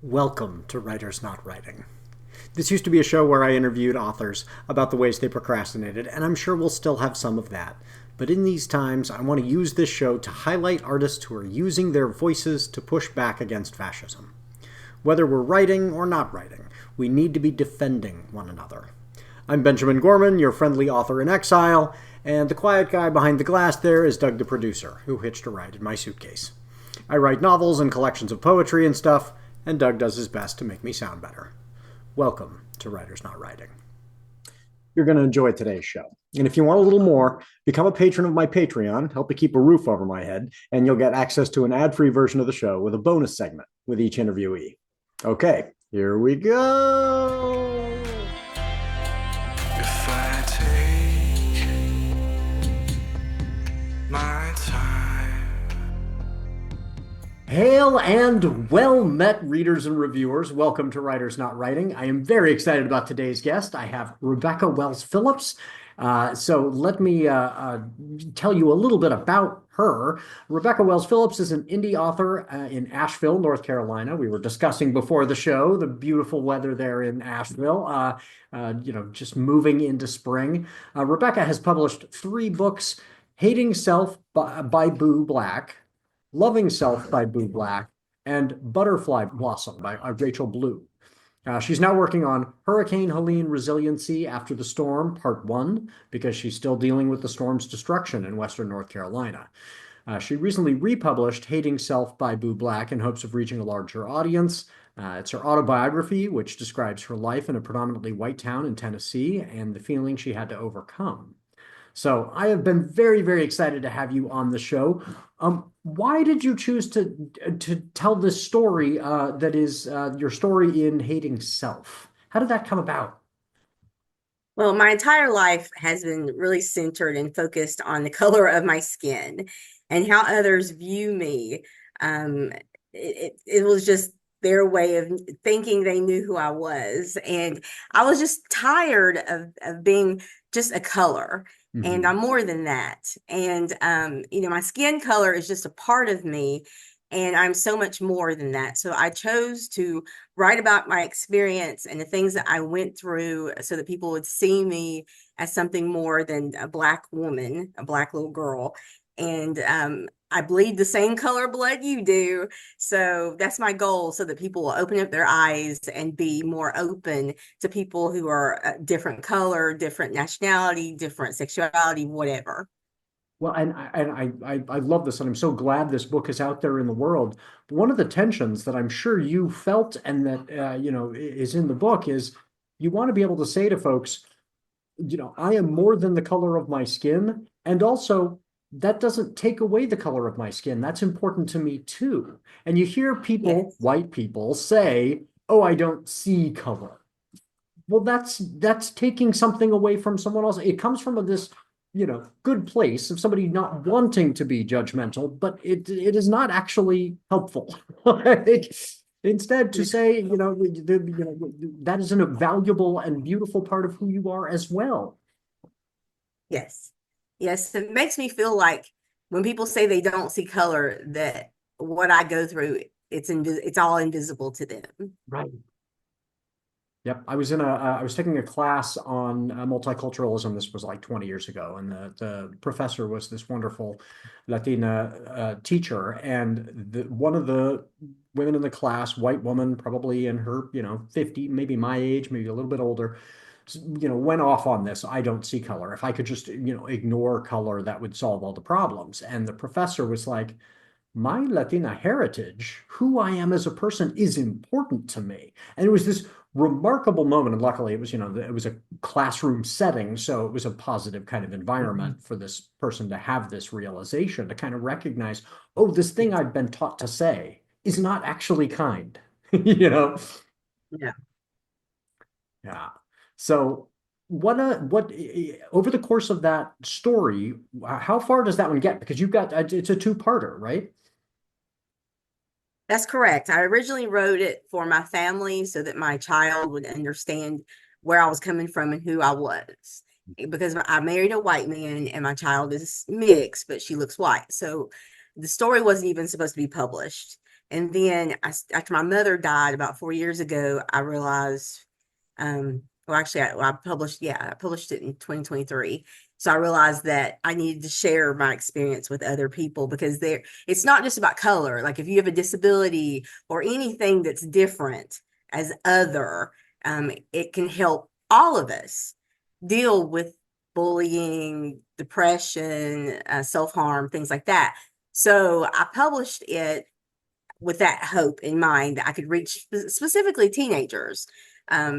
Welcome to Writers Not Writing. This used to be a show where I interviewed authors about the ways they procrastinated, and I'm sure we'll still have some of that. But in these times, I want to use this show to highlight artists who are using their voices to push back against fascism. Whether we're writing or not writing, we need to be defending one another. I'm Benjamin Gorman, your friendly author in exile, and the quiet guy behind the glass there is Doug the producer, who hitched a ride in my suitcase. I write novels and collections of poetry and stuff, and Doug does his best to make me sound better. Welcome to Writers Not Writing. You're going to enjoy today's show. And if you want a little more, become a patron of my Patreon, help me keep a roof over my head, and you'll get access to an ad-free version of the show with a bonus segment with each interviewee. Okay, here we go. If I take my time. Hail and well met, readers and reviewers. Welcome to Writers Not Writing. I am very excited about today's guest. I have Rebecca Wells Phillips. So let me tell you a little bit about her. Rebecca Wells Phillips is an indie author in Asheville, North Carolina. We were discussing before the show the beautiful weather there in Asheville, just moving into spring. Rebecca has published 3 books: Hating Self by Boo Black, Loving Self by Boo Black, and Butterfly Blossom by Rachel Bleu. She's now working on Hurricane Helene Resiliency After the Storm, Part 1, because she's still dealing with the storm's destruction in Western North Carolina. She recently republished Hating Self by Boo Black in hopes of reaching a larger audience. It's her autobiography, which describes her life in a predominantly white town in Tennessee and the feelings she had to overcome. So I have been very, very excited to have you on the show. Why did you choose to tell this story that is your story in Hating Self? How did that come about? Well, my entire life has been really centered and focused on the color of my skin and how others view me. It was just their way of thinking they knew who I was. And I was just tired of being just a color. And I'm more than that. And, my skin color is just a part of me. And I'm so much more than that. So I chose to write about my experience and the things that I went through so that people would see me as something more than a Black woman, a Black little girl. And I bleed the same color blood you do. So that's my goal, so that people will open up their eyes and be more open to people who are a different color, different nationality, different sexuality, whatever. Well, and I love this, and I'm so glad this book is out there in the world. But one of the tensions that I'm sure you felt and that is in the book is you want to be able to say to folks, I am more than the color of my skin, and also that doesn't take away the color of my skin. That's important to me too. And you hear people, Yes. white people, say, "Oh, I don't see color." Well, that's taking something away from someone else. It comes from this good place of somebody not wanting to be judgmental, but it is not actually helpful. Instead, to say, that is a valuable and beautiful part of who you are as well. Yes. Yes. It makes me feel like when people say they don't see color, that what I go through, it's all invisible to them. Right. Yep. I was taking a class on multiculturalism. This was like 20 years ago. And the professor was this wonderful Latina teacher. And one of the women in the class, white woman, probably in her, 50, maybe my age, maybe a little bit older, went off on this. I don't see color. If I could just, ignore color, that would solve all the problems. And the professor was like, my Latina heritage, who I am as a person, is important to me. And it was this remarkable moment. And luckily it was, it was a classroom setting. So it was a positive kind of environment for this person to have this realization, to kind of recognize, oh, this thing I've been taught to say is not actually kind, Yeah. Yeah. So what over the course of that story, how far does that one get? Because you've got, it's a 2-parter, right? That's correct. I originally wrote it for my family so that my child would understand where I was coming from and who I was. Because I married a white man and my child is mixed, but she looks white. So the story wasn't even supposed to be published. And then after my mother died about 4 years ago, I realized, well, actually, I published it in 2023. So I realized that I needed to share my experience with other people because it's not just about color. Like if you have a disability or anything that's different as other, it can help all of us deal with bullying, depression, self-harm, things like that. So I published it with that hope in mind that I could reach specifically teenagers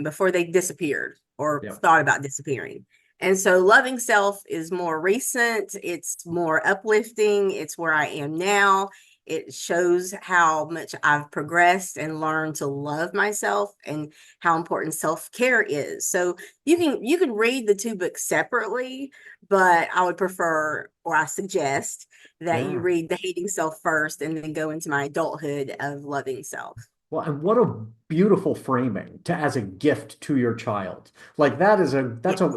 before they disappeared or Yeah. thought about disappearing. And so Loving Self is more recent, it's more uplifting, it's where I am now. It shows how much I've progressed and learned to love myself and how important self-care is. So you can read the two books separately, but I would prefer, or I suggest, that you Yeah. read The Hating Self first and then go into my adulthood of Loving Self. Well, and what a beautiful framing to as a gift to your child. Like that is that's Yes.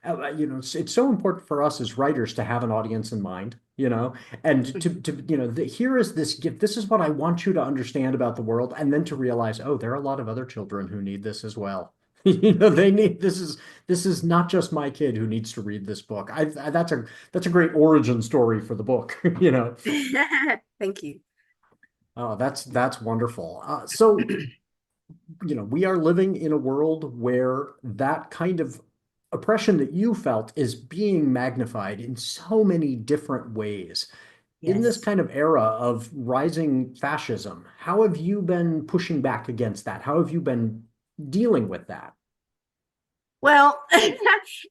a, it's so important for us as writers to have an audience in mind, and here is this gift. This is what I want you to understand about the world, and then to realize, oh, there are a lot of other children who need this as well. They need this is not just my kid who needs to read this book. That's a great origin story for the book, Thank you. Oh, that's wonderful. So, we are living in a world where that kind of oppression that you felt is being magnified in so many different ways. In this Yes. kind of era of rising fascism, how have you been pushing back against that? How have you been dealing with that? Well,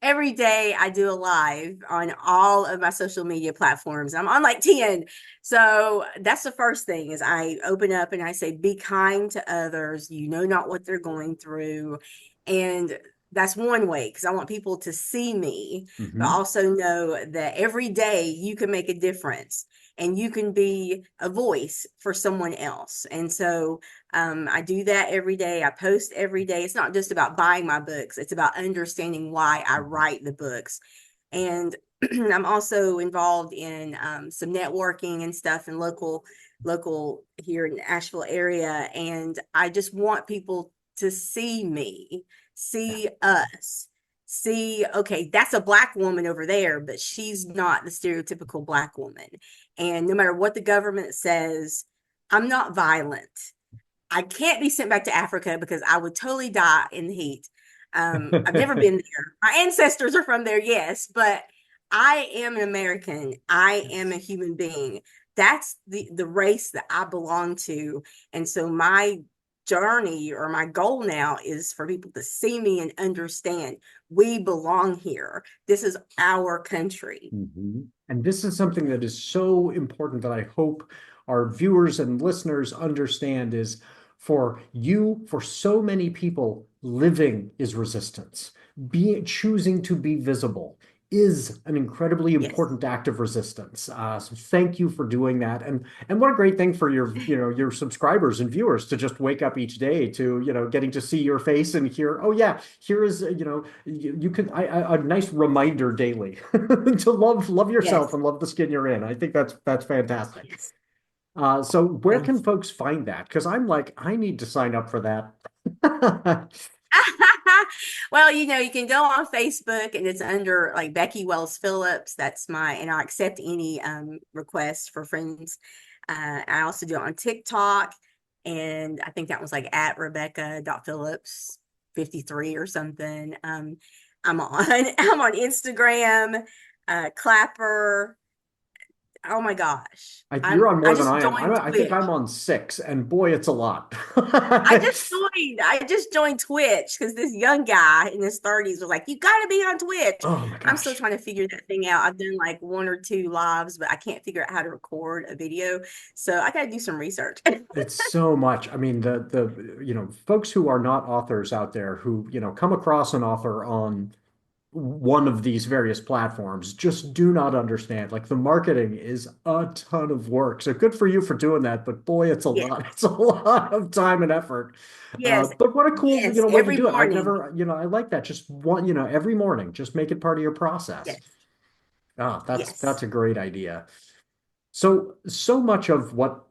every day I do a live on all of my social media platforms. I'm on like 10. So that's the first thing is I open up and I say, be kind to others. You know not what they're going through. And that's one way because I want people to see me, but Hmm. also know that every day you can make a difference and you can be a voice for someone else. And so I do that every day. I post every day. It's not just about buying my books, it's about understanding why I write the books. And I'm also involved in some networking and stuff in local here in the Asheville area. And I just want people to see me, Yeah. see us, see, okay, that's a Black woman over there, but she's not the stereotypical Black woman. And no matter what the government says, I'm not violent. I can't be sent back to Africa because I would totally die in the heat. I've never been there. My ancestors are from there, yes, but I am an American. I am a Yes. human being. That's the race that I belong to. And so my journey or my goal now is for people to see me and understand we belong here. This is our country. Mhm. And this is something that is so important that I hope our viewers and listeners understand is for so many people, living is resistance. Choosing to be visible is an incredibly Yes. important act of resistance. So thank you for doing that. And what a great thing for your subscribers and viewers to just wake up each day to, getting to see your face and hear, oh yeah, here is, you can a nice reminder daily to love yourself Yes. and love the skin you're in. I think that's fantastic. Yes. So where Thank can you. folks find that? Because I'm like, I need to sign up for that. Well, you can go on Facebook and it's under like Becky Wells Phillips. That's and I accept any requests for friends. I also do it on TikTok, and I think that was like at Rebecca.Phillips 53 or something. I'm on I'm on Instagram, Clapper. Oh my gosh. You're on I more than just I am. joined I think I'm Twitch. on 6, and boy, it's a lot. I just joined Twitch because this young guy in his 30s was like, you gotta be on Twitch. Oh my I'm still gosh. trying to figure that thing out. I've done like one or two lives, but I can't figure out how to record a video. So I gotta do some research. It's so much. I mean, folks who are not authors out there who, come across an author on one of these various platforms just do not understand. Like the marketing is a ton of work. So good for you for doing that, but boy, it's a Yes, lot. It's a lot of time and effort. yes, But what a cool, yes. way to Every do it. I've morning. never, I like that. Just one, every morning, just make it part of your process. Yes, Ah, that's yes. a great idea. So much of what,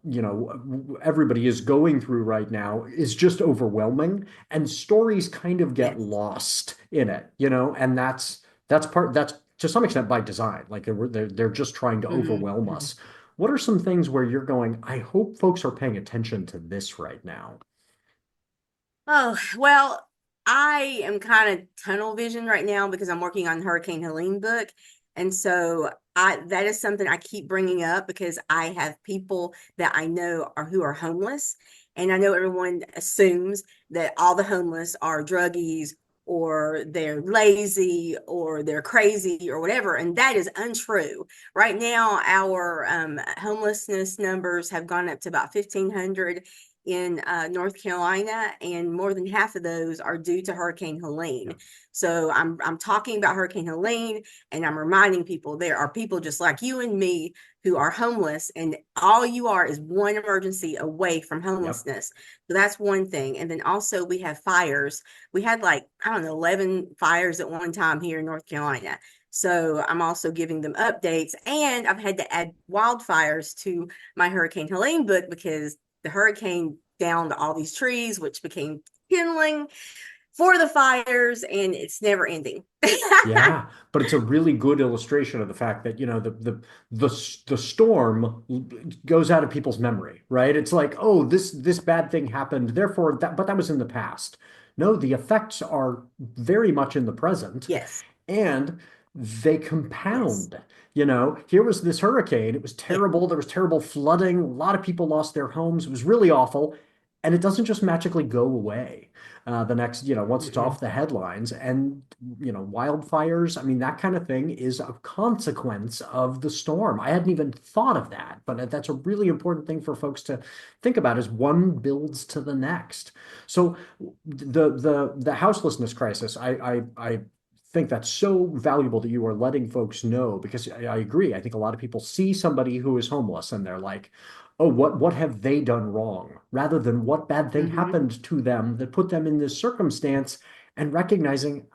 everybody is going through right now is just overwhelming, and stories kind of get Yes. lost in it, and that's to some extent by design. Like they're just trying to overwhelm Mhm. us. What are some things where you're going, I hope folks are paying attention to this right now? Oh, well, I am kind of tunnel vision right now because I'm working on Hurricane Helene book. And so that is something I keep bringing up because I have people that I know are who are homeless. And I know everyone assumes that all the homeless are druggies or they're lazy or they're crazy or whatever. And that is untrue. Right now, our homelessness numbers have gone up to about 1,500 in North Carolina, and more than half of those are due to Hurricane Yeah. Helene. So I'm talking about Hurricane Helene, and I'm reminding people there are people just like you and me who are homeless, and all you are is one emergency away from Yep. homelessness. So that's one thing. And then also we have fires. We had like, I don't know, 11 fires at one time here in North Carolina. So I'm also giving them updates, and I've had to add wildfires to my Hurricane Helene book because the hurricane downed all these trees, which became kindling for the fires, and it's never ending. Yeah, but it's a really good illustration of the fact that, the storm goes out of people's memory, right? It's like, oh, this bad thing happened, therefore that was in the past. No, the effects are very much in the present, Yes, and they yes, compound. Here was this hurricane. It was yeah. terrible. There was terrible flooding. A lot of people lost their homes. It was really awful. And it doesn't just magically go away the next, once it's off Mm-mm. the headlines. And, wildfires, I mean, that kind of thing is a consequence of the storm. I hadn't even thought of that, but that's a really important thing for folks to think about as one builds to the next. So the houselessness crisis, I think that's so valuable that you are letting folks know, because I agree. I think a lot of people see somebody who is homeless and they're like, oh, what have they done wrong? Rather than what bad thing Mm-hmm. happened to them that put them in this circumstance, and recognizing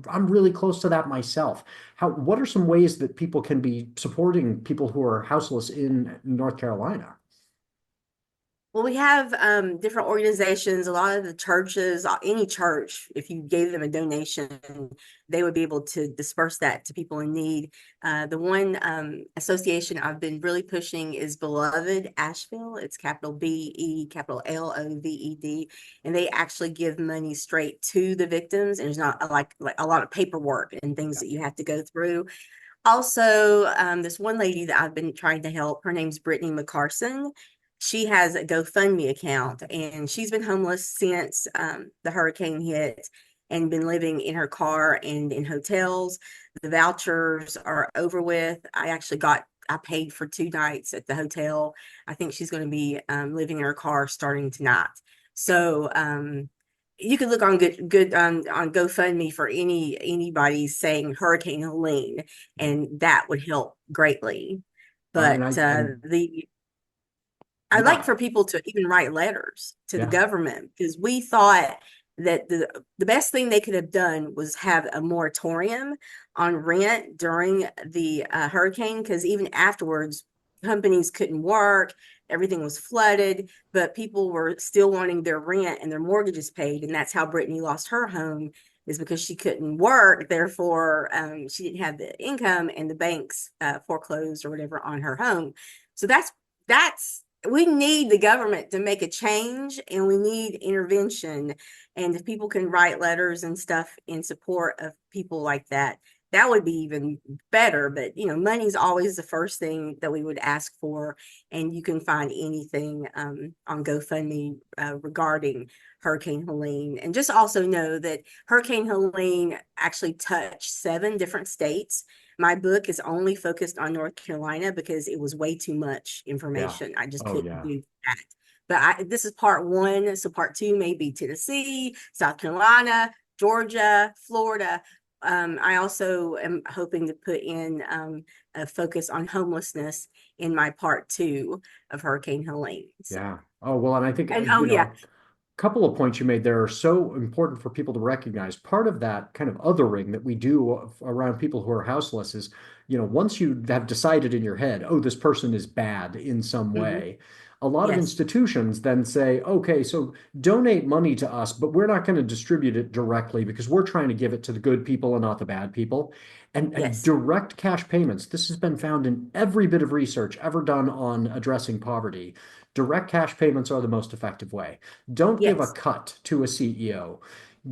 I'm really close to that myself. What are some ways that people can be supporting people who are houseless in North Carolina? Well, we have different organizations. A lot of the churches, any church, if you gave them a donation, they would be able to disperse that to people in need. The one association I've been really pushing is Beloved Asheville. It's capital BE, capital LOVED, and they actually give money straight to the victims, and there's not like a lot of paperwork and things Yeah. that you have to go through. Also, this one lady that I've been trying to help, her name's Brittany McCarson. She has a GoFundMe account, and she's been homeless since the hurricane hit and been living in her car and in hotels. The vouchers are over with. I paid for 2 nights at the hotel. I think she's going to be living in her car starting tonight. So you can look on good on GoFundMe for anybody saying Hurricane Helene, and that would help greatly. And But the I'd like yeah, for people to even write letters to the yeah, government because we thought that the best thing they could have done was have a moratorium on rent during the hurricane, because even afterwards companies couldn't work, everything was flooded, but people were still wanting their rent and their mortgages paid, and that's how Brittany lost her home, is because she couldn't work, therefore she didn't have the income, and the banks foreclosed or whatever on her home. So that's we need the government to make a change, and we need intervention. And if people can write letters and stuff in support of people like that, that would be even better. But money's always the first thing that we would ask for, and you can find anything on GoFundMe regarding Hurricane Helene. And just also know that Hurricane Helene actually touched 7 different states. My book is only focused on North Carolina because it was way too much yeah. information. I just Oh, couldn't yeah. do that. But this is part one. So part two may be Tennessee, South Carolina, Georgia, Florida. I also am hoping to put in a focus on homelessness in my part two of Hurricane Helene. So, Yeah. Oh, well, and I think, and oh yeah, couple of points you made there are so important for people to recognize. Part of that kind of othering that we do around people who are houseless is, once you have decided in your head, oh, this person is bad in some Hmm. way, a lot of Yes, institutions then say, okay, so donate money to us, but we're not going to distribute it directly because we're trying to give it to the good people and not the bad people. And yes, direct cash payments, this has been found in every bit of research ever done on addressing poverty. Direct cash payments are the most effective way. Don't give a yes, cut to a CEO.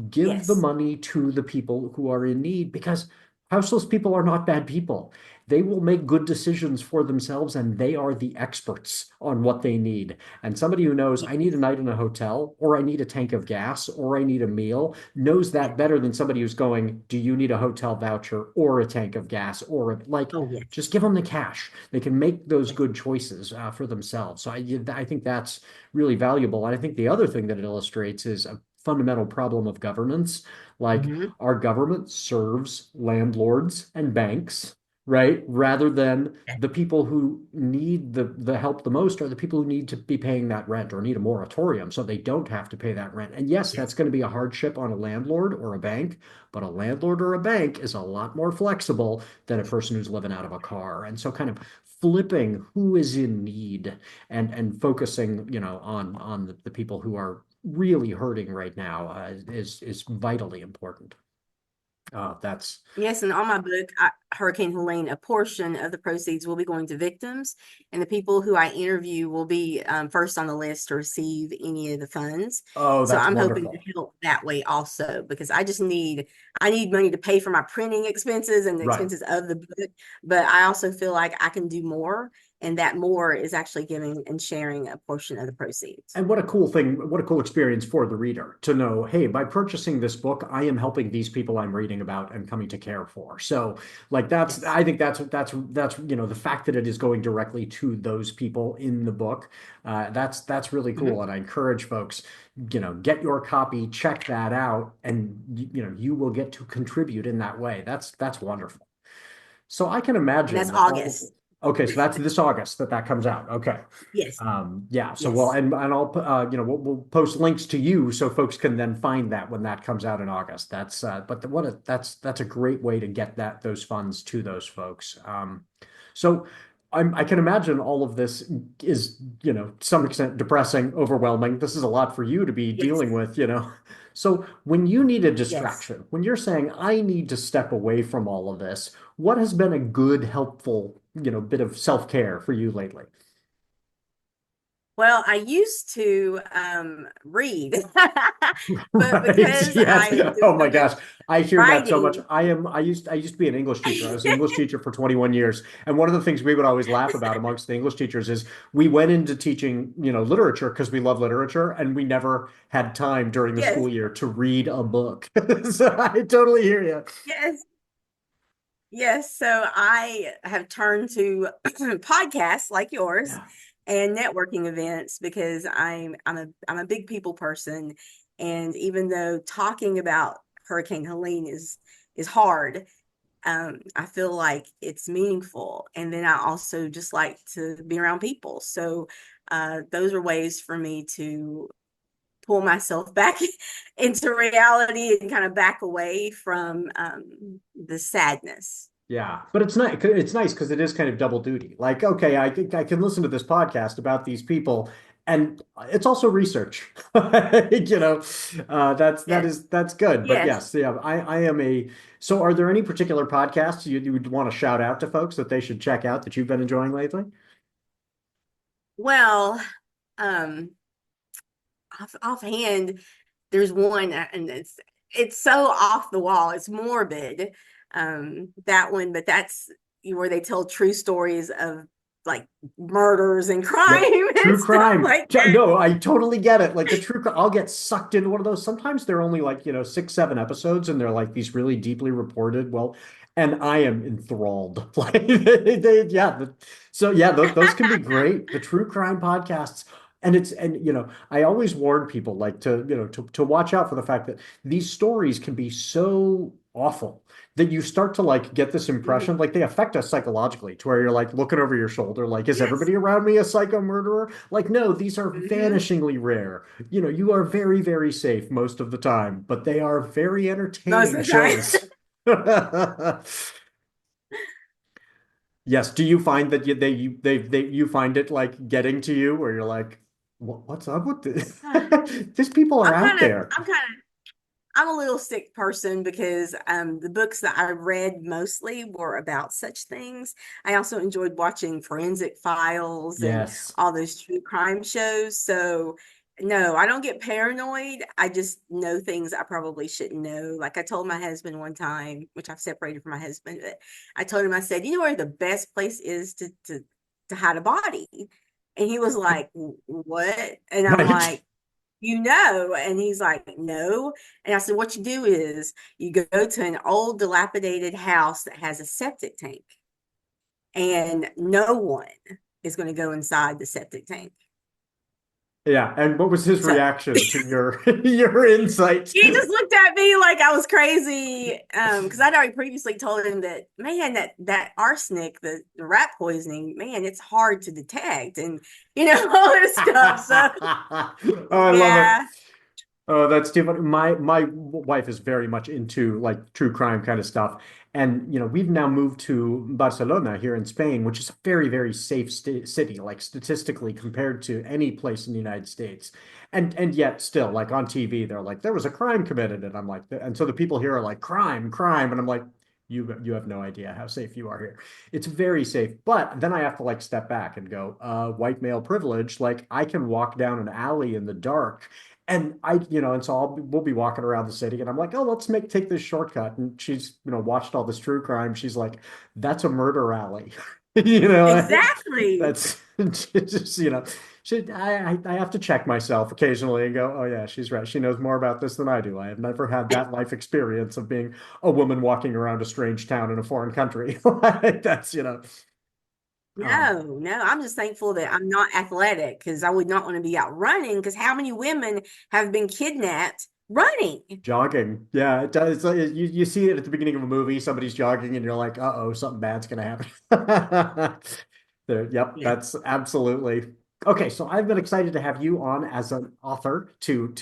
Give the yes, money to the people who are in need because houseless people are not bad people. They will make good decisions for themselves and they are the experts on what they need. And somebody who knows, I need a yes, night in a hotel, or I need a tank of gas, or I need a meal, knows yes. that better than somebody who's going, do you need a hotel voucher or a tank of gas or like, Oh, yes, just give them the cash. They can make those yes. good choices for themselves. So I think that's really valuable. And I think the other thing that it illustrates is a fundamental problem of governance. Like Hmm. our government serves landlords and banks, right? Rather than the people who need the help the most are the people who need to be paying that rent or need a moratorium so they don't have to pay that rent. And yes, that's Yes, going to be a hardship on a landlord or a bank, but a landlord or a bank is a lot more flexible than a person who's living out of a car. And so kind of flipping who is in need and focusing, on the people who are really hurting right now is vitally important. That's yes, and on my book, Hurricane Helene, a portion of the proceeds will be going to victims, and the people who I interview will be first on the list to receive any of the funds. oh, So that's I'm hoping to wonderful. help that way also because I need money to pay for my printing expenses and the Right. expenses of the book, but I also feel like I can do more, and that more is actually giving and sharing a portion of the proceeds. And what a cool thing, what a cool experience for the reader to know, hey, by purchasing this book, I am helping these people I'm reading about and coming to care for. So, like Yes. I think that's the fact that it is going directly to those people in the book. That's really Hmm. cool. And I encourage folks, get your copy, check that out, and you will get to contribute in that way. That's wonderful. So I can And imagine that's that all of August. okay, so that's this August that comes out. Okay. Yes. Yeah. So well, Yes. and I'll we'll post links to you so folks can then find that when that comes out in August. That's but what a that's a great way to get those funds to those folks. So I can imagine all of this is to some extent depressing, overwhelming. This is a lot for you to be Yes. dealing with. So when you need a Yes. distraction, when you're saying I need to step away from all of this, what has been a good, helpful, bit of self-care for you lately? Well, I used to read, but Right. because Yes. I do Oh so my much gosh. I hear that so much. writing, I used to be an English teacher. I was an English teacher for 21 years. And one of the things we would always laugh about amongst the English teachers is we went into teaching, literature because we love literature and we never had time during the yes, school year to read a book. So I totally hear you. yes, yes. So I have turned to podcasts like yours Yeah. and networking events because I'm a big people person, and even though talking about Hurricane Helene is hard, I feel like it's meaningful. And then I also just like to be around people. So those are ways for me to pull myself back into reality and kind of back away from the sadness. Yeah, but it's nice. It's nice because it is kind of double duty. Like, okay, I can listen to this podcast about these people, and it's also research. Yes. that's good. But Yes. yes, yeah, I am a. So, are there any particular podcasts you would want to shout out to folks that they should check out that you've been enjoying lately? Well, um, offhand, there's one, and it's so off the wall. It's morbid, that one, but that's where they tell true stories of like murders and crime Yep. and True stuff crime. like that. No, I totally get it. Like the I'll get sucked into one of those. Sometimes they're only like, 6, 7 episodes and they're like these really deeply reported. Well, and I am enthralled. Like yeah. So yeah, those can be great. The true crime podcasts. And I always warn people like to watch out for the fact that these stories can be so awful that you start to like get this Mhm. impression like they affect us psychologically to where you're like looking over your shoulder like, is Yes. everybody around me a psycho murderer? Like, no, these are Hmm. vanishingly rare. You are very, very safe most of the time, but they are very Most entertaining of the time. shows. Yes. Do you find that you find it like getting to you where you're like, what's up with this? These people are out there. I'm kind of I'm a little sick person because the books that I read mostly were about such things. I also enjoyed watching Forensic Files and Yes. all those true crime shows. So, no, I don't get paranoid. I just know things I probably shouldn't know. Like I told my husband one time, which I've separated from my husband, but I told him, I said, you know where the best place is to hide a body? And he was like, what? And I'm Right. like, and he's like, no. And I said, what you do is you go to an old dilapidated house that has a septic tank, and no one is going to go inside the septic tank. Yeah. And what was his So reaction to your your insight? he just looked at me like I was crazy. Because I'd already previously told him that, man, that arsenic, the rat poisoning, man, it's hard to detect, and all this stuff. So Oh, I love it. yeah. Oh, that's too funny. My wife is very much into like true crime kind of stuff. And we've now moved to Barcelona here in Spain, which is a very, very safe st city, like statistically compared to any place in the United States. And yet still, like on TV, they're like, there was a crime committed. And I'm like, and so the people here are like, crime, crime. And I'm like, you have no idea how safe you are here. It's very safe. But then I have to like step back and go, white male privilege, like I can walk down an alley in the dark and and so we'll be walking around the city and I'm like, oh, let's take this shortcut. And she's, watched all this true crime. She's like, that's a murder alley. You know, Exactly. that's just, I have to check myself occasionally and go, oh yeah, she's right. She knows more about this than I do. I have never had that life experience of being a woman walking around a strange town in a foreign country. That's, um, No, I'm just thankful that I'm not athletic because I would not want to be out running. Because how many women have been kidnapped running? Jogging. Yeah, it does. You see it at the beginning of a movie, somebody's jogging and you're like, uh-oh, something bad's gonna happen. There, yep, Yeah. that's absolutely. Okay, so I've been excited to have you on as an author to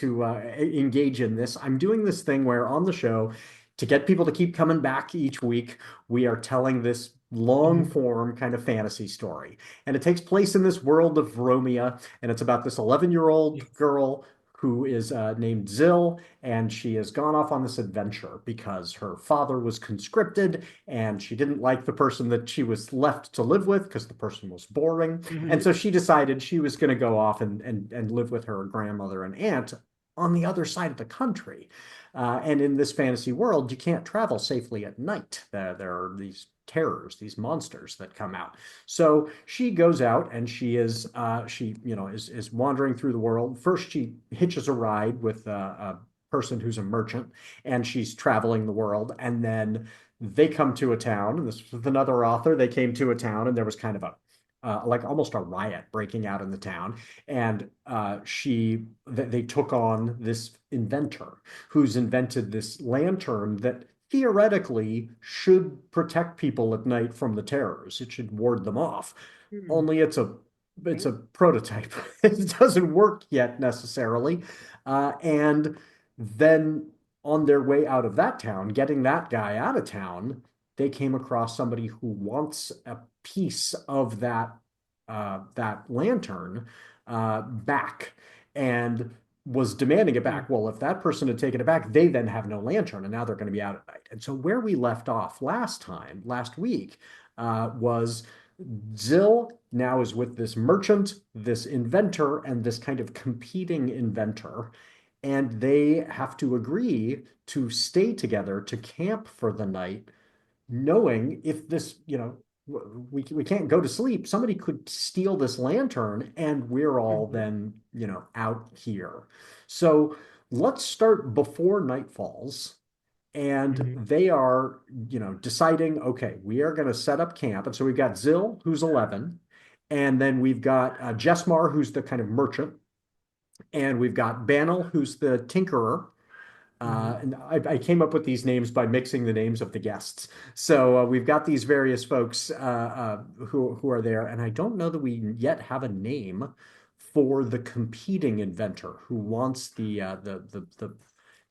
engage in this. I'm doing this thing where on the show, to get people to keep coming back each week, we are telling this long Mhm. form kind of fantasy story. And it takes place in this world of Romea, and it's about this 11-year-old Yes. girl who is named Zill, and she has gone off on this adventure because her father was conscripted and she didn't like the person that she was left to live with because the person was boring. And Mhm. so she decided she was going to go off and live with her grandmother and aunt on the other side of the country. And in this fantasy world, you can't travel safely at night. There are these terrors, these monsters that come out. So she goes out and she is wandering through the world. First, she hitches a ride with a person who's a merchant, and she's traveling the world. And then they come to a town, and this was with another author. They came to a town, and there was kind of a like almost a riot breaking out in the town. And they took on this inventor who's invented this lantern that theoretically should protect people at night from the terrors. It should ward them off. Mhm. Only it's Okay. a prototype. It doesn't work yet necessarily. And then on their way out of that town, getting that guy out of town, they came across somebody who wants a piece of that lantern back and was demanding it Mhm. back. Well, if that person had taken it back, they then have no lantern, and now they're going to be out at night. And so where we left off last week, was Zill now is with this merchant, this inventor, and this kind of competing inventor, and they have to agree to stay together to camp for the night, knowing if this, we can't go to sleep. Somebody could steal this lantern and we're all Mhm. then, out here. So let's start before night falls. And Mhm. they are, deciding, okay, we are going to set up camp. And so we've got Zill, who's 11, And then we've got Jesmar, who's the kind of merchant, and we've got Banel, who's the tinkerer. Hmm. And I came up with these names by mixing the names of the guests. So we've got these various folks who are there, and I don't know that we yet have a name for the competing inventor who wants the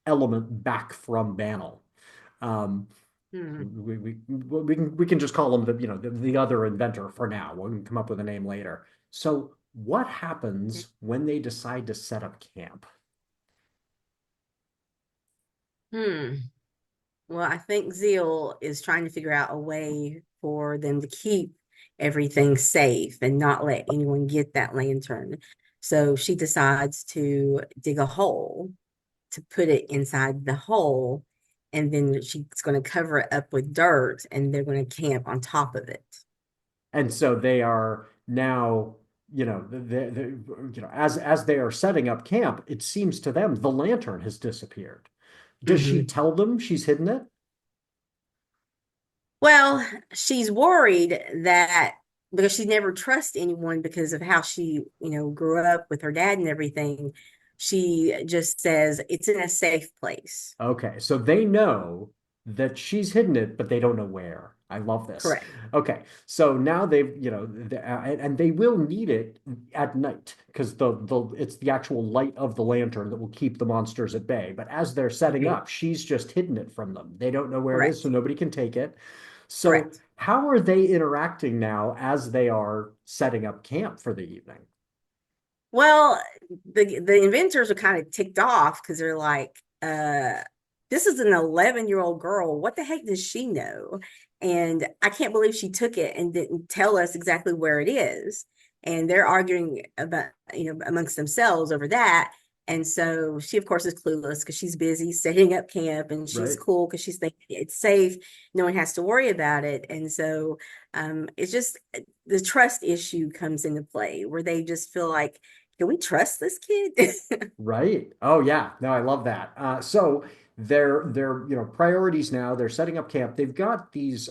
element back from Banel. Um, Hmm. we can just call him the other inventor for now. We can come up with a name later. So what happens when they decide to set up camp? Hmm. Well, I think Zeal is trying to figure out a way for them to keep everything safe and not let anyone get that lantern. So she decides to dig a hole to put it inside the hole, and then she's going to cover it up with dirt, and they're going to camp on top of it. And so they are now, as they are setting up camp, it seems to them the lantern has disappeared. Does she Hmm. tell them she's hidden it? Well, she's worried that because she never trusts anyone because of how she, grew up with her dad and everything, she just says it's in a safe place. Okay, so they know that she's hidden it, but they don't know where. I love this. Correct. Okay, so now they've, and they will need it at night because it's the actual light of the lantern that will keep the monsters at bay. But as they're setting Mhm. up, she's just hidden it from them. They don't know where it is, so Correct. nobody can take it. So Correct. how are they interacting now as they are setting up camp for the evening? Well, the inventors are kind of ticked off because they're like, this is an 11-year-old girl. What the heck does she know? And I can't believe she took it and didn't tell us exactly where it is. And they're arguing about, amongst themselves over that. And so she, of course, is clueless because she's busy setting up camp, and she's Right? cool because she's thinking it's safe. No one has to worry about it. And so it's just the trust issue comes into play where they just feel like, can we trust this kid? Right. Oh yeah. No, I love that. So their priorities now. They're setting up camp. They've got these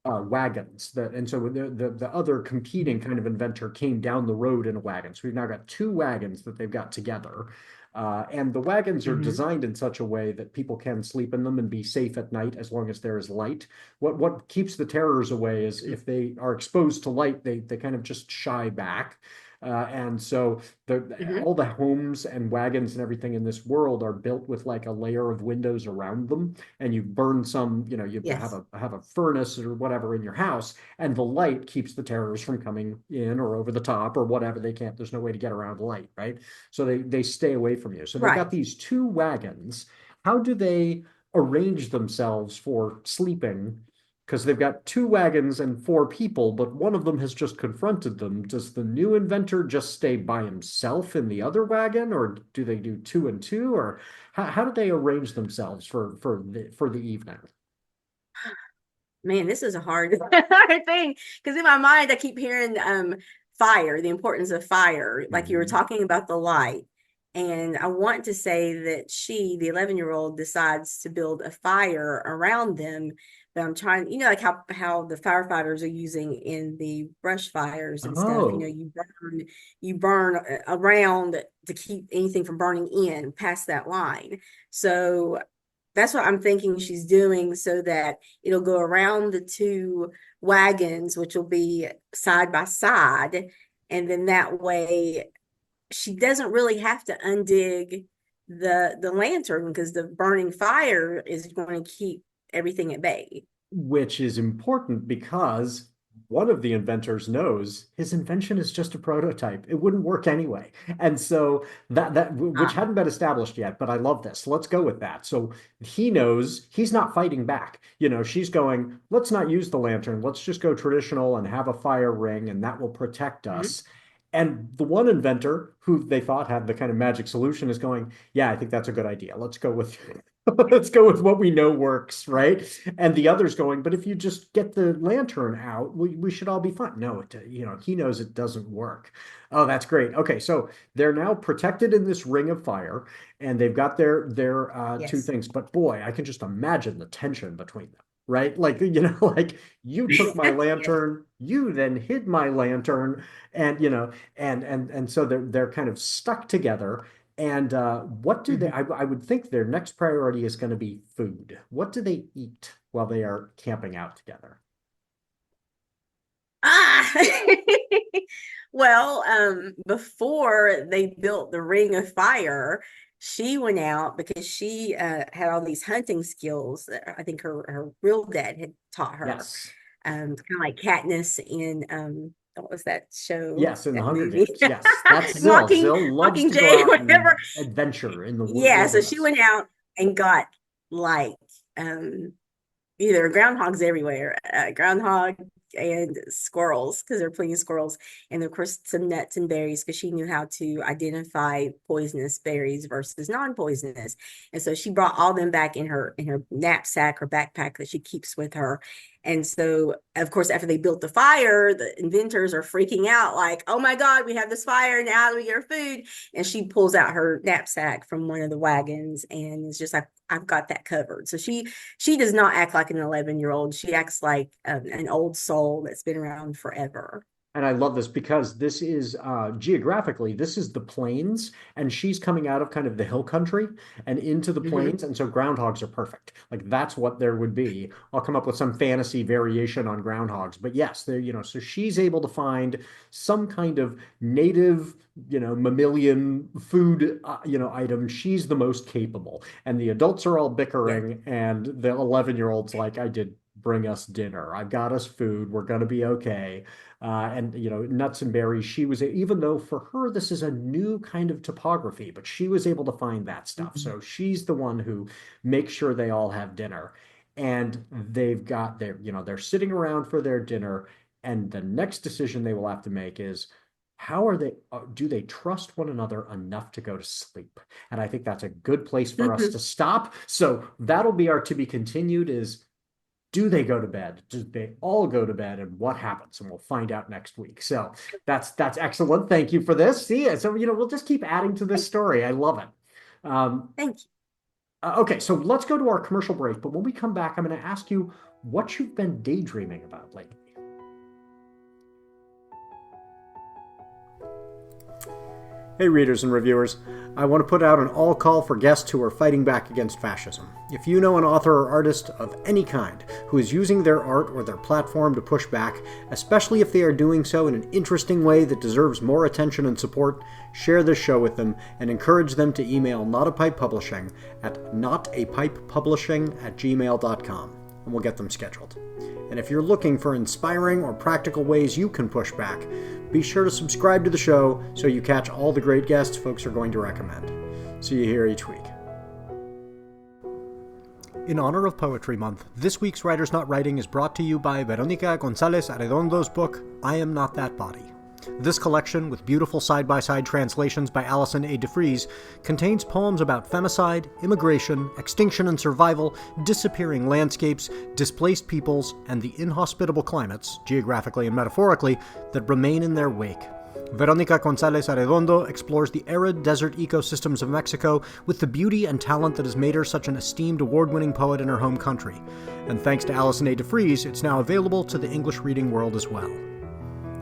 wagons that, and so the other competing kind of inventor came down the road in a wagon. So we've now got two wagons that they've got together. And the wagons are Hmm. designed in such a way that people can sleep in them and be safe at night as long as there is light. What keeps the terrors away is if they are exposed to light, they kind of just shy back. And so Hmm. all the homes and wagons and everything in this world are built with like a layer of windows around them, and you burn some, you Yes. have a furnace or whatever in your house, and the light keeps the terrors from coming in or over the top or whatever. They can't, there's no way to get around light, right? So they stay away from you. So they've got Right. these two wagons. How do they arrange themselves for sleeping? Because they've got two wagons and four people, but one of them has just confronted them. Does the new inventor just stay by himself in the other wagon, or do they do two and two, or how do they arrange themselves for the evening? Man, this is a hard hard thing because in my mind I keep hearing fire, the importance of fire, like you were Mhm. talking about the light. And I want to say that she, the 11-year-old, decides to build a fire around them. But I'm trying, like how the firefighters are using in the brush fires and stuff. Oh, You burn around to keep anything from burning in past that line. So that's what I'm thinking she's doing so that it'll go around the two wagons, which will be side by side. And then that way she doesn't really have to undig the lantern because the burning fire is going to keep everything at bay. which is important because one of the inventors knows his invention is just a prototype. It wouldn't work anyway. And so that which Ah. hadn't been established yet, but I love this. Let's go with that. So he knows he's not fighting back. She's going, let's not use the lantern. Let's just go traditional and have a fire ring, and that will protect Mhm. us. And the one inventor who they thought had the kind of magic solution is going, yeah, I think that's a good idea. Let's go with let's go with what we know works, right? And the other's going, but if you just get the lantern out, we should all be fine. No, he knows it doesn't work. Oh, that's great. Okay, so they're now protected in this ring of fire, and they've got their two Yes. things. But boy, I can just imagine the tension between them. right? Like, like you took my lantern, you then hid my lantern, and and so they're kind of stuck together. And what do they? Mhm. I would think their next priority is going to be food. What do they eat while they are camping out together? Ah, well, before they built the ring of fire, she went out because she had all these hunting skills that I think her real dad had taught her. Yes, Kind of like Katniss in what was that show, yes, in the that Hunger movie? Games. Yes, that's Zill. Mocking Zill loves to go Mockingjay, out whatever. and adventure in the Yeah, so she wilderness. went out and got like either groundhogs everywhere, groundhog and squirrels, because there are plenty of squirrels, and of course some nuts and berries, because she knew how to identify poisonous berries versus non-poisonous. And so she brought all them back in her knapsack or backpack that she keeps with her. And so, of course, after they built the fire, the inventors are freaking out, like, oh my God, we have this fire. Now how do we get our food? And she pulls out her knapsack from one of the wagons and is just like, I've got that covered. So she does not act like an 11-year-old. She acts like an old soul that's been around forever. And I love this because this is geographically, this is the plains, and she's coming out of kind of the hill country and into the Mhm. plains. And so groundhogs are perfect. Like that's what there would be. I'll come up with some fantasy variation on groundhogs. But yes, there, so she's able to find some kind of native, mammalian food, item. She's the most capable. And the adults are all Yeah. bickering, and the 11-year-old's like, I did bring us dinner. I've got us food. We're going to be okay. And nuts and berries, she was, even though for her this is a new kind of topography, but she was able to find that stuff. Mhm. So she's the one who makes sure they all have dinner. And they've got their, they're sitting around for their dinner, and the next decision they will have to make is, how are they, do they trust one another enough to go to sleep? And I think that's a good place for us to stop. So that'll be our to be continued, is, do they go to bed? Do they all go to bed? And what happens? And we'll find out next week. So that's excellent. Thank you for this. See, so we'll just keep adding to this Thank, story. I love it. Um, thank you. okay, so let's go to our commercial break. But when we come back, I'm going to ask you what you've been daydreaming about lately. Hey, readers and reviewers. I want to put out an all call for guests who are fighting back against fascism. If you know an author or artist of any kind who is using their art or their platform to push back, especially if they are doing so in an interesting way that deserves more attention and support, share this show with them and encourage them to email NotAPipePublishing at NotAPipePublishing@gmail.com, and we'll get them scheduled. And if you're looking for inspiring or practical ways you can push back, be sure to subscribe to the show so you catch all the great guests folks are going to recommend. See you here each week. In honor of Poetry Month, this week's Writers Not Writing is brought to you by Veronica Gonzalez Arredondo's book, I Am Not That Body. This collection, with beautiful side-by-side translations by Alison A. DeFries, contains poems about femicide, immigration, extinction and survival, disappearing landscapes, displaced peoples, and the inhospitable climates, geographically and metaphorically, that remain in their wake. Veronica Gonzalez Arredondo explores the arid desert ecosystems of Mexico with the beauty and talent that has made her such an esteemed award-winning poet in her home country. And thanks to Alison A. DeFries, it's now available to the English reading world as well.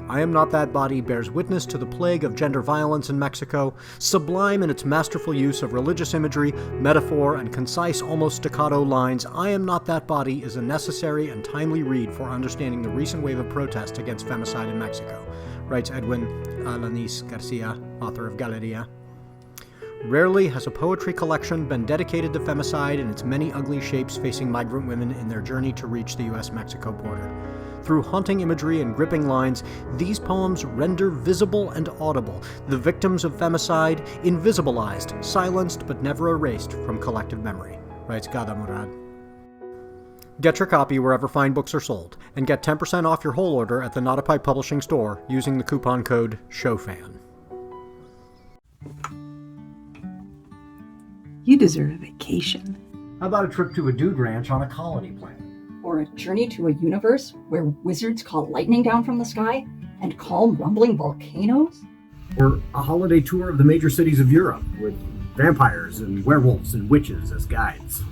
I Am Not That Body bears witness to the plague of gender violence in Mexico, sublime in its masterful use of religious imagery, metaphor, and concise, almost staccato lines. I Am Not That Body is a necessary and timely read for understanding the recent wave of protest against femicide in Mexico, writes Edwin Alanis Garcia, author of Galeria. Rarely has a poetry collection been dedicated to femicide in its many ugly shapes facing migrant women in their journey to reach the U.S.-Mexico border. Through haunting imagery and gripping lines, these poems render visible and audible the victims of femicide, invisibilized, silenced, but never erased from collective memory, writes Gada Murad. Get your copy wherever fine books are sold, and get 10% off your whole order at the NotAPipe Publishing store using the coupon code SHOWFAN. You deserve a vacation. How about a trip to a dude ranch on a colony planet? Or a journey to a universe where wizards call lightning down from the sky and calm rumbling volcanoes? Or a holiday tour of the major cities of Europe with vampires and werewolves and witches as guides?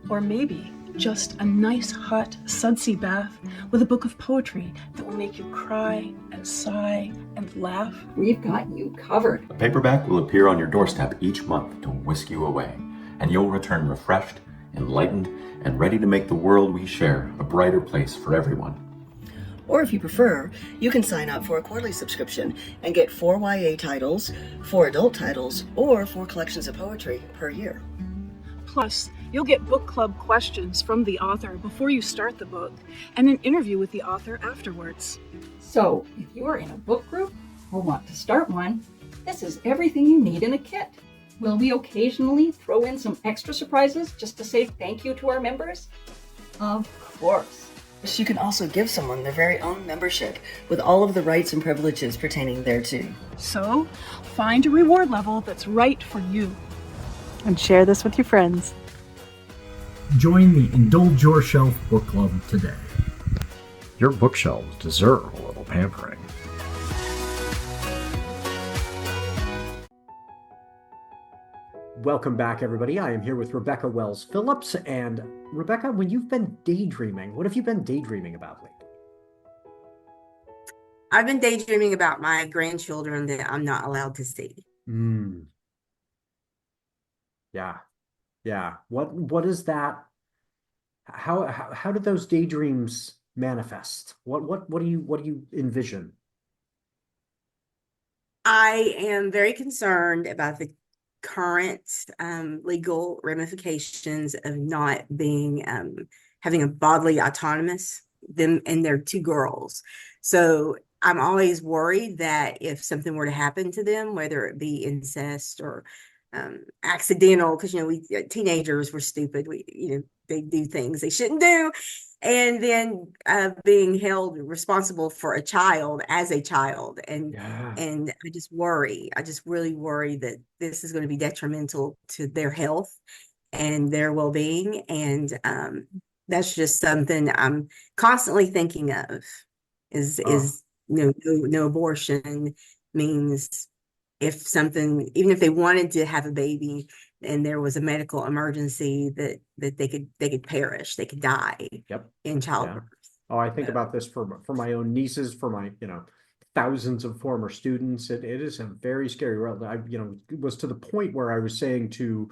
Or maybe just a nice, hot, sudsy bath with a book of poetry that will make you cry and sigh and laugh? We've got you covered. A paperback will appear on your doorstep each month to whisk you away, and you'll return refreshed, enlightened, and ready to make the world we share a brighter place for everyone. Or if you prefer, you can sign up for a quarterly subscription and get 4 YA titles, 4 adult titles, or 4 collections of poetry per year. Plus, you'll get book club questions from the author before you start the book, and an interview with the author afterwards. So, if you are in a book group or want to start one, this is everything you need in a kit. Will we occasionally throw in some extra surprises just to say thank you to our members? Of course. You can also give someone their very own membership with all of the rights and privileges pertaining thereto. So, find a reward level that's right for you. And share this with your friends. Join the Indulge Your Shelf Book Club today. Your bookshelves deserve a little pampering. Welcome back, everybody. I am here with Rebecca Wells Phillips. And Rebecca, when you've been daydreaming, what have you been daydreaming about lately? I've been daydreaming about my grandchildren that I'm not allowed to see. Yeah. Yeah. What is that? How do those daydreams manifest? What do you envision? I am very concerned about the current legal ramifications of not being having a bodily autonomous, them and their 2 girls. So I'm always worried that if something were to happen to them, whether it be incest or accidental, because we teenagers were stupid. They do things they shouldn't do, and then being held responsible for a child as a child, and I just really worry that this is going to be detrimental to their health and their well-being, and that's just something I'm constantly thinking of. Is no abortion means if something, even if they wanted to have a baby and there was a medical emergency, that they could perish, they could die in childbirth. Oh, I think about this for my own nieces, for my thousands of former students. It is a very scary world. It was to the point where I was saying to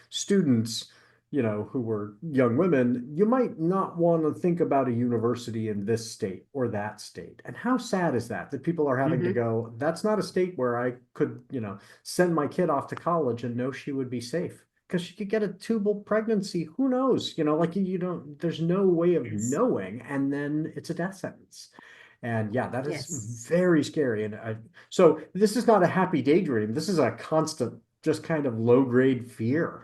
students, who were young women, you might not want to think about a university in this state or that state. And how sad is that people are having to go, that's not a state where I could, send my kid off to college and know she would be safe. Because she could get a tubal pregnancy. Who knows? There's no way of knowing. And then it's a death sentence. And yeah, that is very scary. And so this is not a happy daydream. This is a constant, just kind of low grade fear.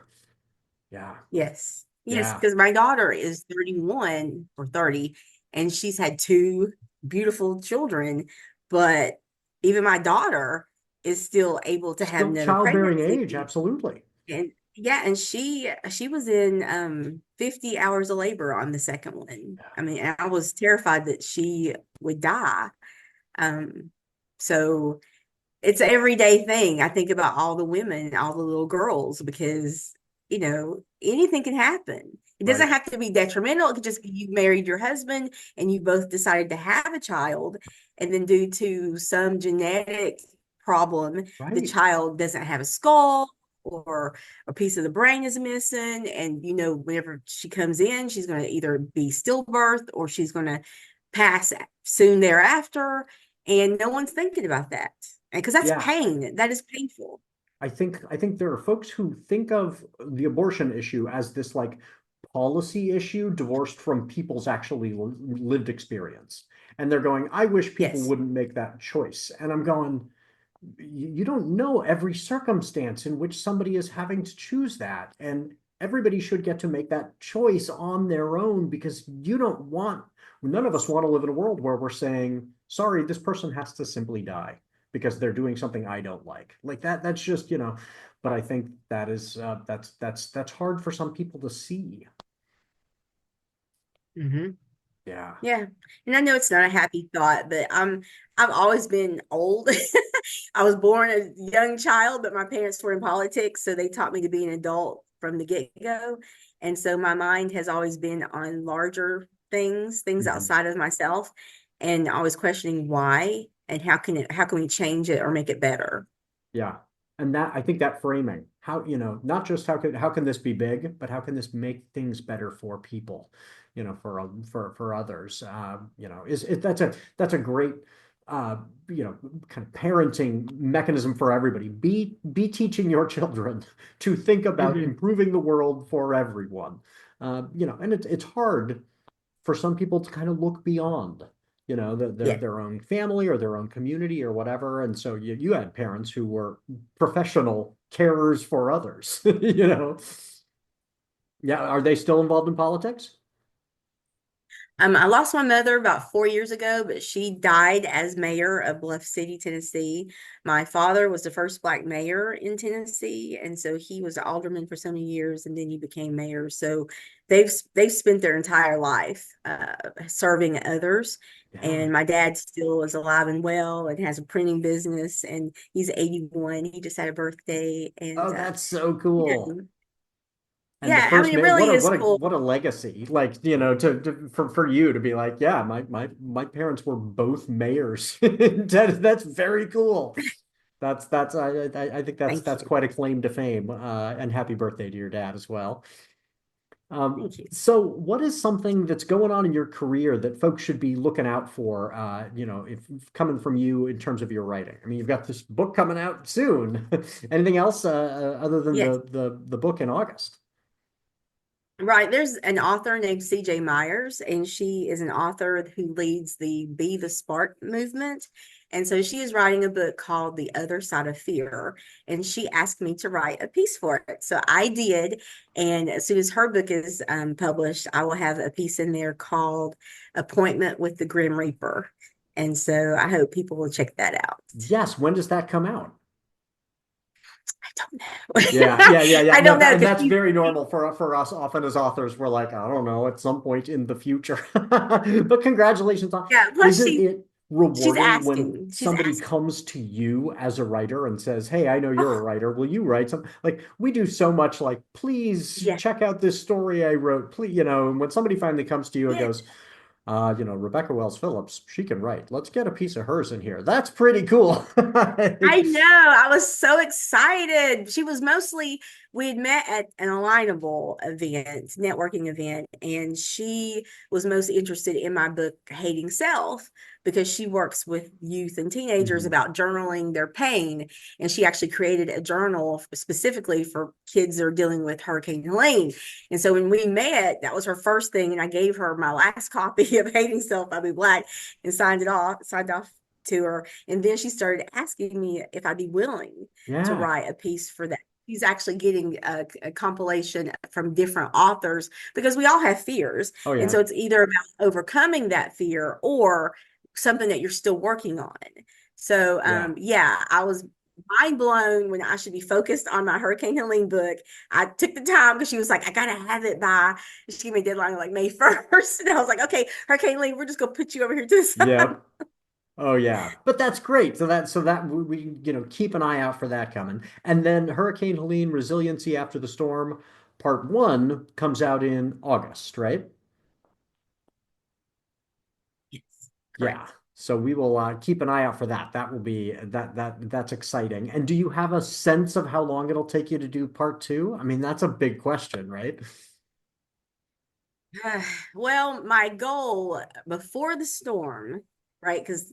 Yeah. Yes, because my daughter is 31 or 30, and she's had 2 beautiful children, but even my daughter is still able to have another childbearing pregnancy. age, absolutely. And she was in 50 hours of labor on the second one. I mean, I was terrified that she would die. So it's an everyday thing. I think about all the women, all the little girls, because anything can happen. It doesn't have to be detrimental. It could just be you married your husband and you both decided to have a child, and then due to some genetic problem, the child doesn't have a skull or a piece of the brain is missing. And, whenever she comes in, she's going to either be stillbirth or she's going to pass soon thereafter. And no one's thinking about that. Because that's pain. That is painful. I think there are folks who think of the abortion issue as this policy issue divorced from people's actually lived experience. And they're going, I wish people wouldn't make that choice. And I'm going, you don't know every circumstance in which somebody is having to choose that. And everybody should get to make that choice on their own, because none of us want to live in a world where we're saying, sorry, this person has to simply die because they're doing something I don't like. That's just, but I think that is, that's hard for some people to see. Yeah. Yeah. And I know it's not a happy thought, but I've always been old. I was born a young child, but my parents were in politics, so they taught me to be an adult from the get-go. And so my mind has always been on larger things outside of myself, and always questioning why and how can we change it or make it better. Yeah. And that, I think that framing, how, not just how can this be big, but how can this make things better for people, for others, that's a great, kind of parenting mechanism for everybody. Be teaching your children to think about improving the world for everyone. And it's hard for some people to kind of look beyond, their own family or their own community or whatever. And so you had parents who were professional carers for others, Yeah. Are they still involved in politics? I lost my mother about 4 years ago, but she died as mayor of Bluff City, Tennessee. My father was the first Black mayor in Tennessee, and so he was an alderman for so many years, and then he became mayor. So they've spent their entire life serving others. Yeah. And my dad still is alive and well and has a printing business, and he's 81. He just had a birthday, and Oh, that's so cool. And the yeah, I first mean, it mayor, really is cool. what a legacy. Like, for you to be like, yeah, my parents were both mayors. That's very cool. I think Thank that's you. quite a claim to fame. And happy birthday to your dad as well. Thank you. So what is something that's going on in your career that folks should be looking out for, if coming from you in terms of your writing? I mean, you've got this book coming out soon. Anything else other than Yes. the book in August? Right. There's an author named C.J. Myers, and she is an author who leads the Be the Spark movement. And so she is writing a book called The Other Side of Fear, and she asked me to write a piece for it. So I did. And as soon as her book is published, I will have a piece in there called Appointment with the Grim Reaper. And so I hope people will check that out. Yes. When does that come out? I don't know. Yeah. I don't know. And that's very normal for us. Often as authors, we're like, I don't know, at some point in the future. But congratulations on. Yeah, plus Isn't it rewarding when asking. She's somebody asking. comes to you as a writer and says, "Hey, I know you're a writer. Will you write something?" Like we do so much. Like, please Yeah. check out this story I wrote. Please, and when somebody finally comes to you and Yeah. goes, Rebecca Wells Phillips, she can write. Let's get a piece of hers in here. That's pretty cool. I know. I was so excited. We had met at an Alignable event, networking event, and she was most interested in my book, Hating Self, because she works with youth and teenagers about journaling their pain. And she actually created a journal specifically for kids that are dealing with Hurricane Helene. And so when we met, that was her first thing. And I gave her my last copy of Hating Self by Be Black and signed off to her. And then she started asking me if I'd be willing to write a piece for that. He's actually getting a compilation from different authors because we all have fears. Oh, yeah. And so it's either about overcoming that fear or something that you're still working on. So, I was mind blown when I should be focused on my Hurricane Helene book. I took the time because she was like, I got to have it by, she gave me a deadline like May 1st. And I was like, okay, Hurricane Helene, we're just going to put you over here to the side. Yep. Oh yeah, but that's great. So that we keep an eye out for that coming. And then Hurricane Helene Resiliency After the Storm Part 1 comes out in August, right? Yes. Yeah. Correct. So we will keep an eye out for that. That will be that's exciting. And do you have a sense of how long it'll take you to do Part 2? I mean, that's a big question, right? Well, my goal before the storm, right? Because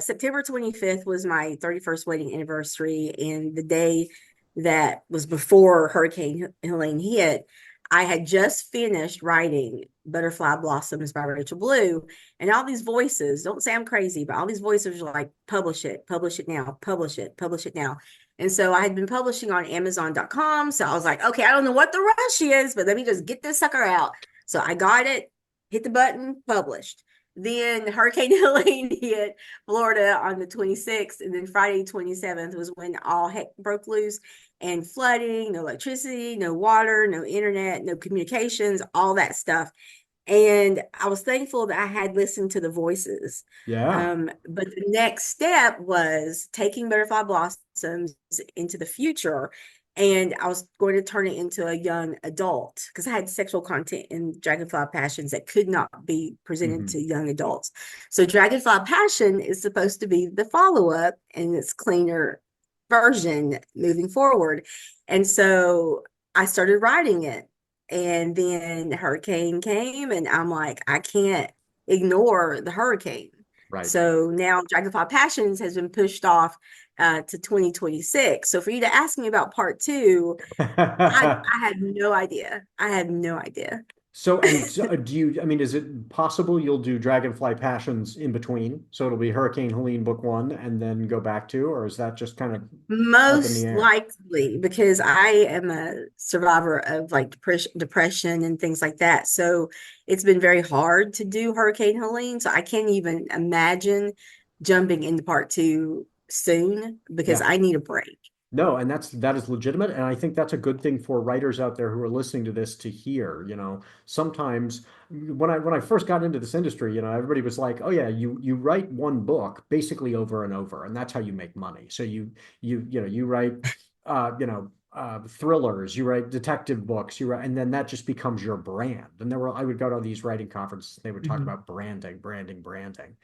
September 25th was my 31st wedding anniversary. And the day that was before Hurricane Helene hit, I had just finished writing Butterfly Blossoms by Rachel Bleu. And all these voices, don't say I'm crazy, but all these voices were like, publish it now, publish it now. And so I had been publishing on Amazon.com. So I was like, okay, I don't know what the rush is, but let me just get this sucker out. So I got it, hit the button, published. Then Hurricane Helene hit Florida on the 26th, and then Friday 27th was when all heck broke loose, and flooding, no electricity, no water, no internet, no communications, all that stuff. And I was thankful that I had listened to the voices. Yeah. But the next step was taking Butterfly Blossoms into the future and I was going to turn it into a young adult because I had sexual content in Dragonfly Passions that could not be presented to young adults. So Dragonfly Passion is supposed to be the follow-up and its cleaner version moving forward. And so I started writing it. And then Hurricane came, and I'm like, I can't ignore the hurricane. Right. So now Dragonfly Passions has been pushed off to 2026. So for you to ask me about part two, I had no idea. I had no idea. So, do you, I mean, is it possible you'll do Dragonfly Passions in between? So it'll be Hurricane Helene book one and then go back to, or is that just kind of up in the Most air? likely, because I am a survivor of like depression and things like that. So it's been very hard to do Hurricane Helene. So I can't even imagine jumping into part two soon because Yeah. I need a break. No, and that is legitimate, and I think that's a good thing for writers out there who are listening to this to hear. Sometimes when I first got into this industry, everybody was like, "Oh yeah, you write one book basically over and over, and that's how you make money." So you write thrillers, you write detective books, and then that just becomes your brand. And I would go to these writing conferences, they would talk about branding, branding, branding.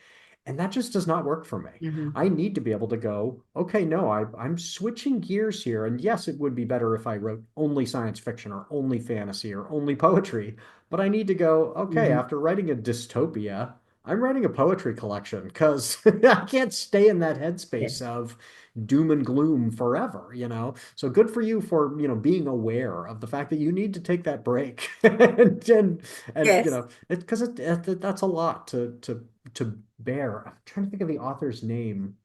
And that just does not work for me. I need to be able to go, okay, no, I'm switching gears here. And yes, it would be better if I wrote only science fiction or only fantasy or only poetry. But I need to go, okay, after writing a dystopia, I'm writing a poetry collection because I can't stay in that headspace of doom and gloom forever. So good for you for, being aware of the fact that you need to take that break. Yes. Because that's a lot to bear. I'm trying to think of the author's name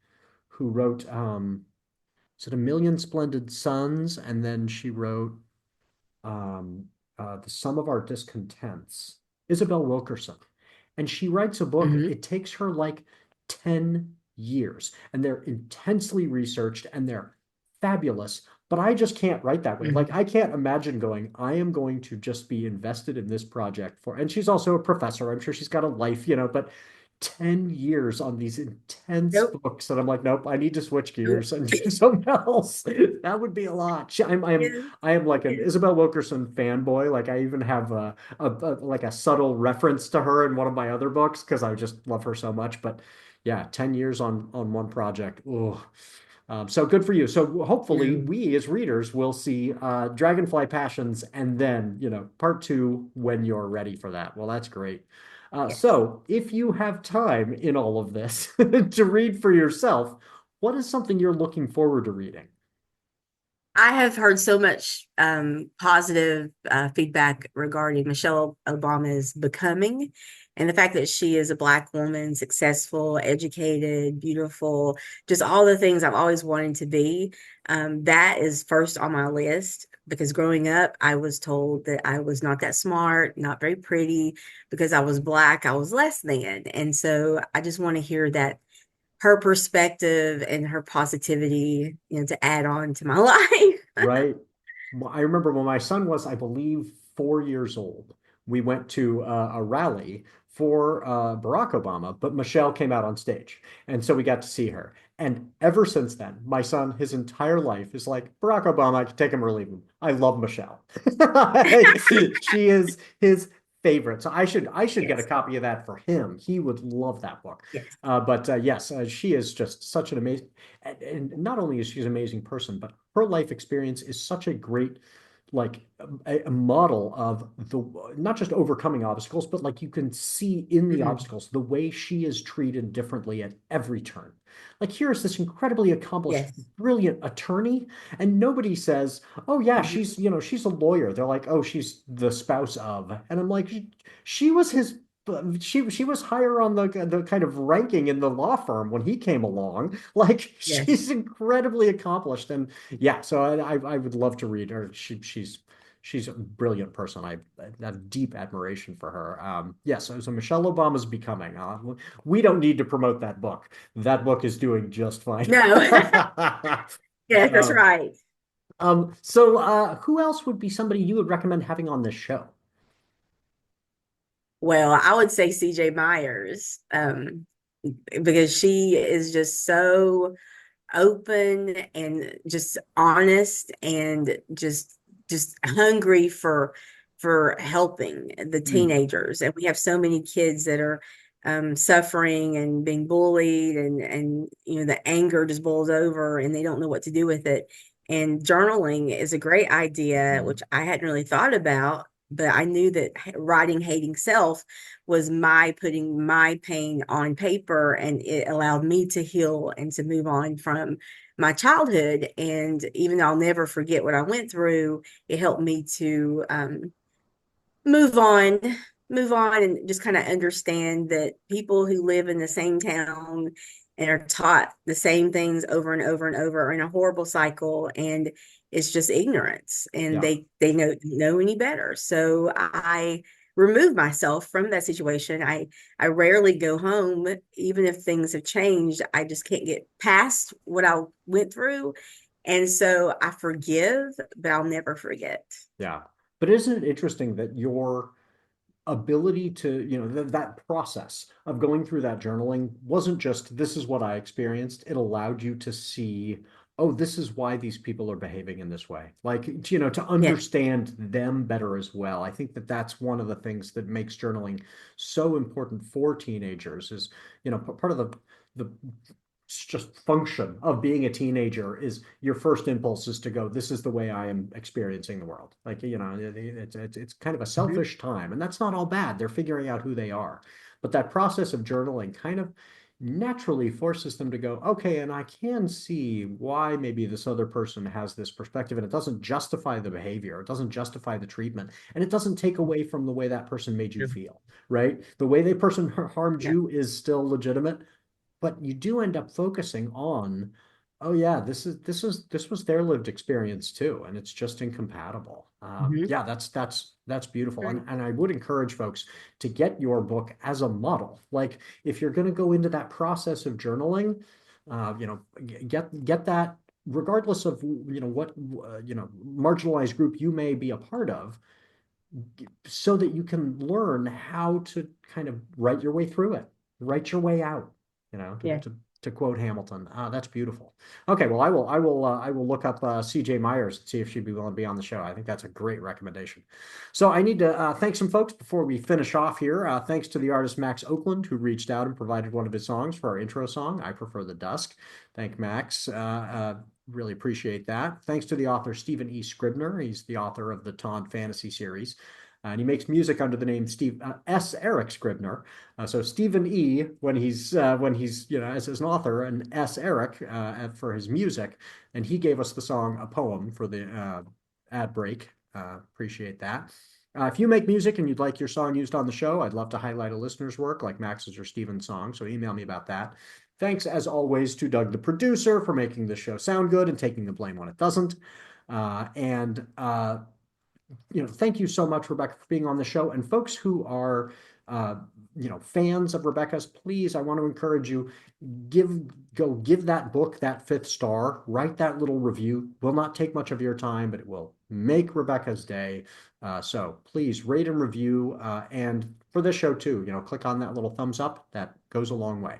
who wrote is it A Million Splendid Suns? And then she wrote um The Sum of Our Discontents. Isabel Wilkerson. And she writes a book, it takes her like 10 years, and they're intensely researched and they're fabulous. But I just can't write that way. Like, I can't imagine going, I am going to just be invested in this project and she's also a professor. I'm sure she's got a life, but 10 years on these intense Nope. books, and I'm like, nope, I need to switch Nope. gears and do something else. That would be a lot. Yeah. I am like an Yeah. Isabel Wilkerson fanboy. Like, I even have like a subtle reference to her in one of my other books because I just love her so much. But yeah, 10 years on one project. Oh, so good for you. So hopefully No. we as readers will see Dragonfly Passions and then, part two when you're ready for that. Well, that's great. Yes. So if you have time in all of this to read for yourself, what is something you're looking forward to reading? I have heard so much positive feedback regarding Michelle Obama's Becoming and the fact that she is a Black woman, successful, educated, beautiful, just all the things I've always wanted to be. That is first on my list because growing up, I was told that I was not that smart, not very pretty. Because I was Black, I was less than. And so I just want to hear that her perspective and her positivity, to add on to my life. Right. Well, I remember when my son was, I believe, 4 years old, we went to a rally for Barack Obama, but Michelle came out on stage. And so we got to see her. And ever since then, my son, his entire life is like, Barack Obama, I can take him or leave him. I love Michelle. She is his favorite. So I should get a Yes. copy of that for him. He would love that book. Yes. But yes, she is just such an amazing, and not only is she an amazing person, but her life experience is such a great, like a model of the not just overcoming obstacles, but like you can see in the obstacles the way she is treated differently at every turn. Like here's this incredibly accomplished, Yes. brilliant attorney, and nobody says, "Oh yeah, Mhm. she's a lawyer." They're like, "Oh, she's the spouse of," and I'm like, she was his she was higher on the kind of ranking in the law firm when he came along. Like Yes. she's incredibly accomplished, and yeah, so I would love to read her. She's a brilliant person. I have deep admiration for her. Yes, so Michelle Obama's Becoming. We don't need to promote that book. That book is doing just fine. No. Yes, that's Um, right. so who else would be somebody you would recommend having on this show? Well, I would say CJ Myers, because she is just so open and just honest and just hungry for helping the teenagers. And we have so many kids that are suffering and being bullied, and the anger just boils over and they don't know what to do with it. And journaling is a great idea, which I hadn't really thought about, but I knew that writing Hating Self was my putting my pain on paper, and it allowed me to heal and to move on from my childhood. And even though I'll never forget what I went through, it helped me to move on, and just kind of understand that people who live in the same town and are taught the same things over and over and over are in a horrible cycle, and it's just ignorance, and Yeah. they know any better. So I remove myself from that situation. I rarely go home, even if things have changed. I just can't get past what I went through, and so I forgive, but I'll never forget. Yeah. But isn't it interesting that your ability to, that process of going through that journaling wasn't just, this is what I experienced. It allowed you to see, oh, this is why these people are behaving in this way. Like, to Yeah. understand them better as well. I think that that's one of the things that makes journaling so important for teenagers is, part of the just function of being a teenager is your first impulse is to go, this is the way I am experiencing the world. Like, it's kind of a selfish time, and that's not all bad. They're figuring out who they are. But that process of journaling kind of naturally forces them to go, okay, and I can see why maybe this other person has this perspective, and it doesn't justify the behavior, it doesn't justify the treatment, and it doesn't take away from the way that person made you feel, right? The way they person harmed you is still legitimate, but you do end up focusing on, oh yeah, this was their lived experience too, and it's just incompatible. Yeah, that's beautiful, Right. and I would encourage folks to get your book as a model. Like, if you're going to go into that process of journaling, get that, regardless of what marginalized group you may be a part of, so that you can learn how to kind of write your way through it, write your way out, Yeah. to quote Hamilton. That's beautiful. Okay, well, I will look up CJ Myers and see if she'd be willing to be on the show. I think that's a great recommendation. So I need to thank some folks before we finish off here. Thanks to the artist Max Oakland, who reached out and provided one of his songs for our intro song, I Prefer the Dusk. Thank Max. Really appreciate that. Thanks to the author Stephen E. Scribner. He's the author of the Taunt Fantasy series. And he makes music under the name Steve S. Eric Scribner. So Stephen E. when he's as an author, and S. Eric for his music. And he gave us the song "A Poem" for the ad break. Appreciate that. If you make music and you'd like your song used on the show, I'd love to highlight a listener's work like Max's or Stephen's song. So email me about that. Thanks, as always, to Doug, the producer, for making the show sound good and taking the blame when it doesn't. Thank you so much, Rebecca, for being on the show. And folks who are, fans of Rebecca's, please, I want to encourage you, give that book that 5th star, write that little review. Will not take much of your time, but it will make Rebecca's day. So please rate and review. And for this show too, click on that little thumbs up. That goes a long way.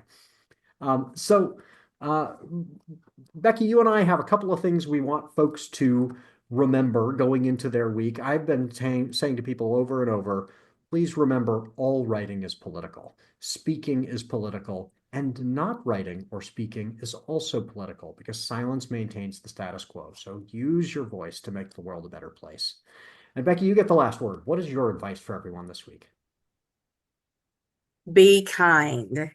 Becky, you and I have a couple of things we want folks to remember going into their week. I've been saying to people over and over, please remember, all writing is political. Speaking is political, and not writing or speaking is also political, because silence maintains the status quo. So use your voice to make the world a better place. And Becky, you get the last word. What is your advice for everyone this week? Be kind.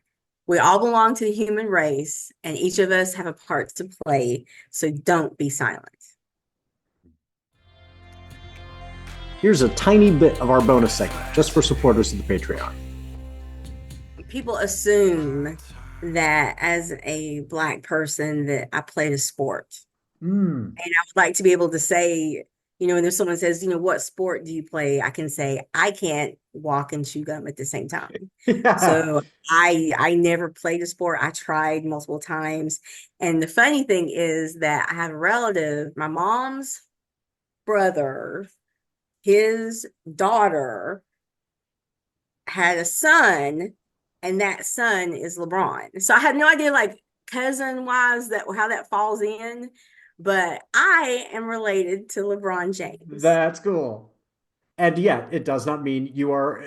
We all belong to the human race, and each of us have a part to play. So don't be silent. Here's a tiny bit of our bonus segment, just for supporters of the Patreon. People assume that as a Black person that I played a sport. And I would like to be able to say, when there's someone says, what sport do you play? I can say, I can't walk and chew gum at the same time. So I never played a sport. I tried multiple times. And the funny thing is that I have a relative, my mom's brother, his daughter had a son, and that son is LeBron. So I had no idea, cousin wise that how that falls in, but I am related to LeBron James. That's cool. And yeah, it does not mean you are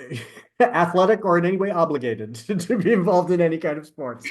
athletic or in any way obligated to be involved in any kind of sports.